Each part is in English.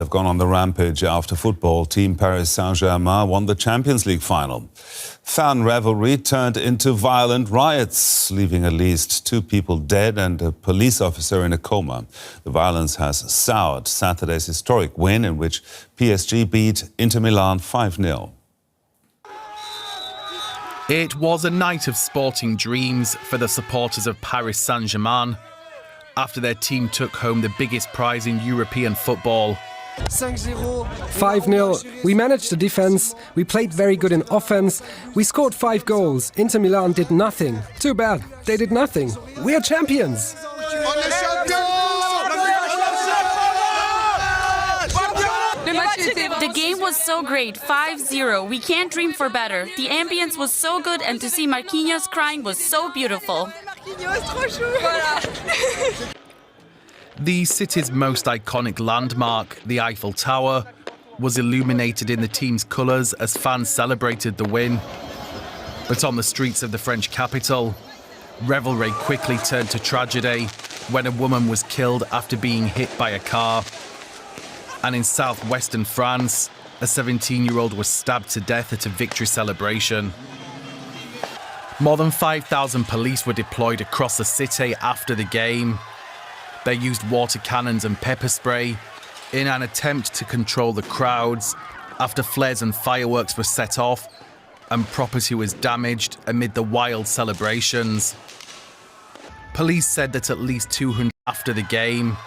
Have gone on the rampage after football team Paris Saint-Germain won the Champions League final. Fan revelry turned into violent riots, leaving at least 2 people dead and a police officer in a coma. The violence has soured Saturday's historic win in which PSG beat Inter Milan 5-0. It was a night of sporting dreams for the supporters of Paris Saint-Germain after their team took home the biggest prize in European football. 5-0. We managed the defense. We played very good in offense. We scored 5 goals. Inter Milan did nothing. Too bad. They did nothing. We are champions. The game was so great, 5-0. We can't dream for better. The ambience was so good and to see Marquinhos crying was so beautiful. The city's most iconic landmark, the Eiffel Tower, was illuminated in the team's colours as fans celebrated the win. But on the streets of the French capital, revelry quickly turned to tragedy when a woman was killed after being hit by a car. And in southwestern France, a 17-year-old was stabbed to death at a victory celebration. More than 5,000 police were deployed across the city after the game. They used water cannons and pepper spray in an attempt to control the crowds after flares and fireworks were set off and property was damaged amid the wild celebrations. Police said that at least 200 after the game.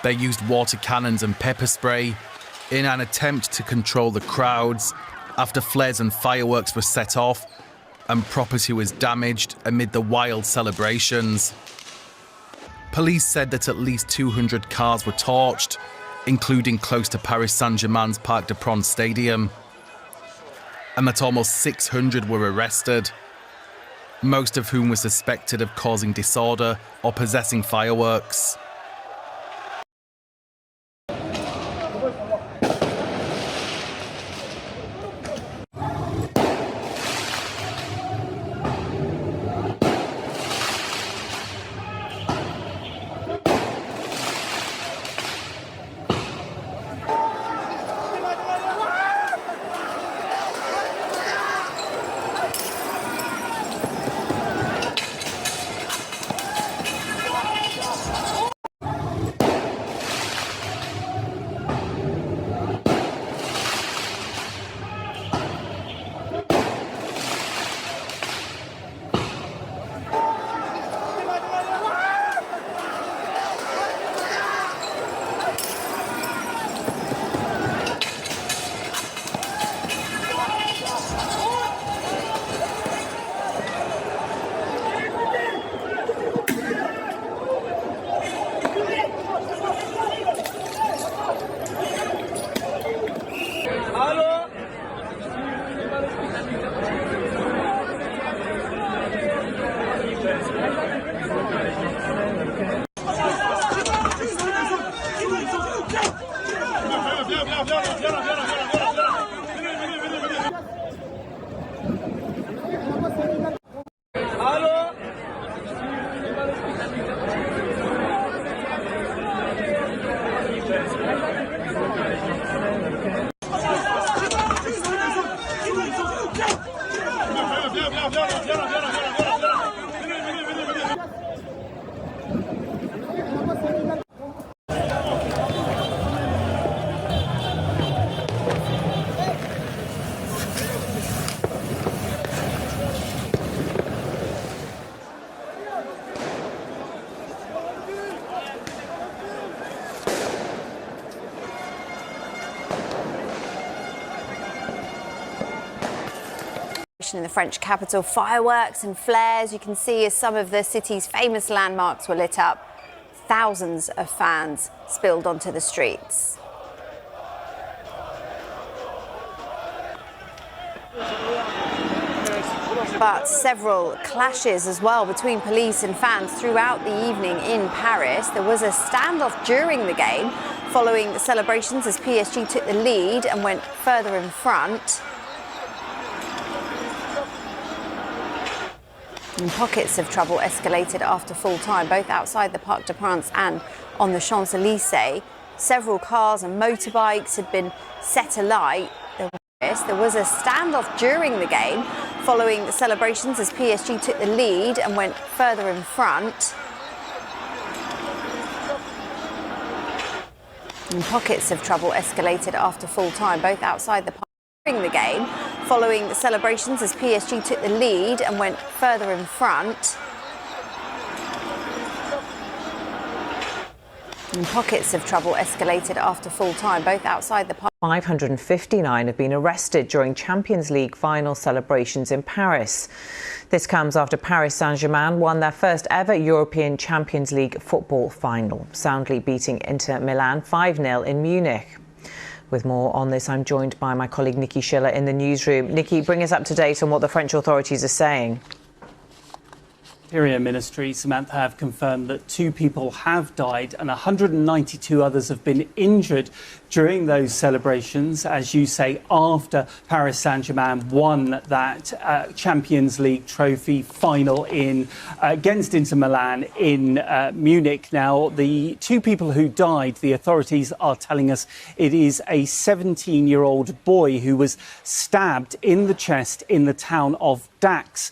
They used water cannons and pepper spray in an attempt to control the crowds after flares and fireworks were set off and property was damaged amid the wild celebrations. Police said that at least 200 cars were torched, including close to Paris Saint-Germain's Parc des Princes stadium, and that almost 600 were arrested, most of whom were suspected of causing disorder or possessing fireworks. In the French capital, fireworks and flares you can see as some of the city's famous landmarks were lit up. Thousands of fans spilled onto the streets. But several clashes as well between police and fans throughout the evening in Paris. There was a standoff during the game following the celebrations as PSG took the lead and went further in front. And pockets of trouble escalated after full time, both outside the Parc des Princes and on the Champs-Élysées. Several cars and motorbikes had been set alight. There was a standoff during the game following the celebrations as PSG took the lead and went further in front. And pockets of trouble escalated after full time, both outside the park during the game following the celebrations as PSG took the lead and went further in front. And pockets of trouble escalated after full time, both outside the park. 559 have been arrested during Champions League final celebrations in Paris. This comes after Paris Saint-Germain won their first ever European Champions League football final, soundly beating Inter Milan 5-0 in Munich. With more on this, I'm joined by my colleague Nikki Schiller in the newsroom. Nikki, bring us up to date on what the French authorities are saying. Interior Ministry, Samantha, have confirmed that 2 people have died and 192 others have been injured during those celebrations, as you say, after Paris Saint-Germain won that Champions League trophy final against Inter Milan in Munich. Now, the 2 people who died, the authorities are telling us it is a 17-year-old boy who was stabbed in the chest in the town of Dax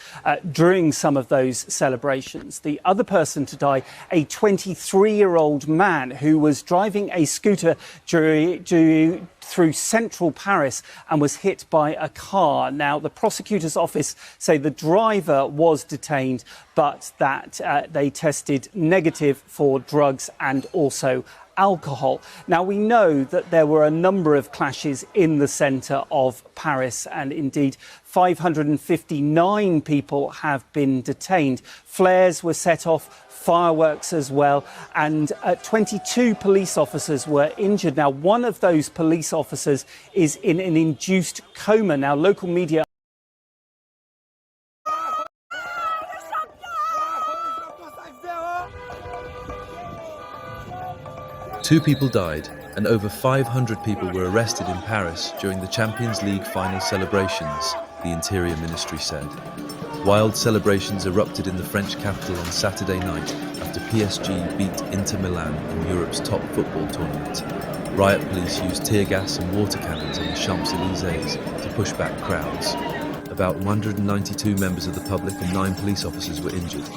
during some of those celebrations. The other person to die, a 23-year-old man who was driving a scooter through central Paris and was hit by a car. Now, the prosecutor's office say the driver was detained, but that they tested negative for drugs and also alcohol. Now, we know that there were a number of clashes in the centre of Paris, and indeed 559 people have been detained. Flares were set off, fireworks as well, and 22 police officers were injured. Now, one of those police officers is in an induced coma. Now, local media 2 people died and over 500 people were arrested in Paris during the Champions League final celebrations, the Interior Ministry said. Wild celebrations erupted in the French capital on Saturday night after PSG beat Inter Milan in Europe's top football tournament. Riot police used tear gas and water cannons on the Champs-Élysées to push back crowds. About 192 members of the public and 9 police officers were injured.